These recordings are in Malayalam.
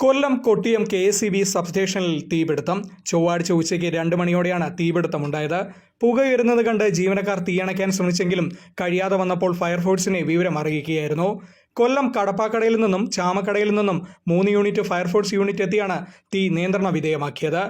കൊല്ലം കൊട്ടിയം KSEB സബ്സ്റ്റേഷനിൽ തീപിടുത്തം. ചൊവ്വാഴ്ച ഉച്ചയ്ക്ക് 2 മണിയോടെയാണ് തീപിടുത്തമുണ്ടായത്. പുകയുയരുന്നത് കണ്ട് ജീവനക്കാർ തീയണയ്ക്കാൻ ശ്രമിച്ചെങ്കിലും കഴിയാതെ വന്നപ്പോൾ ഫയർഫോഴ്സിനെ വിവരം അറിയിക്കുകയായിരുന്നു. കൊല്ലം കടപ്പാക്കടയിൽ നിന്നും ചാമക്കടയിൽ നിന്നും 3 യൂണിറ്റ് ഫയർഫോഴ്സ് യൂണിറ്റ് എത്തിയാണ് തീ നിയന്ത്രണ വിധേയമാക്കിയത്.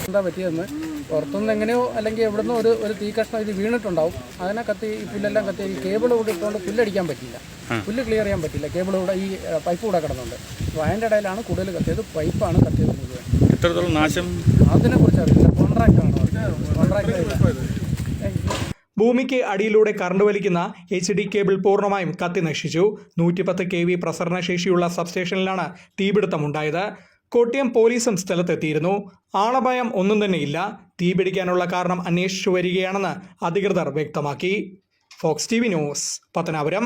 എന്താ പറ്റിയെന്ന് പുറത്തുനിന്ന് എങ്ങനെയോ അല്ലെങ്കിൽ എവിടുന്നോ ഒരു തീ കഷ്ണം ഇത് വീണിട്ടുണ്ടാവും. അതിനെ കത്തി പുല്ലെല്ലാം കത്തി ഈ കേബിൾ കൂടെ ഇട്ടുകൊണ്ട് പുല്ലടിക്കാൻ പറ്റില്ല, പുല്ല് ക്ലിയർ ചെയ്യാൻ പറ്റില്ല. കേബിൾ കൂടെ ഈ പൈപ്പ് കൂടെ കിടന്നുണ്ട്. അപ്പോൾ അതിൻ്റെ ഇടയിലാണ് കൂടുതൽ കത്തിയത്. പൈപ്പാണ് കത്തിയത് മുഴുവൻ. എത്രത്തോളം നാശം അതിനെക്കുറിച്ച് അറിയില്ല. കോൺട്രാക്ട് ഭൂമിക്ക് അടിയിലൂടെ കറണ്ട് വലിക്കുന്ന HD കേബിൾ പൂർണ്ണമായും കത്തി നശിച്ചു. 110 kV പ്രസരണശേഷിയുള്ള സബ്സ്റ്റേഷനിലാണ് തീപിടുത്തമുണ്ടായത്. കൊട്ടിയം പോലീസും സ്ഥലത്തെത്തിയിരുന്നു. ആളപായം ഒന്നും തന്നെയില്ല. തീപിടിക്കാനുള്ള കാരണം അന്വേഷിച്ചു വരികയാണെന്ന് അധികൃതർ വ്യക്തമാക്കി. Fox TV news, Pathanapuram.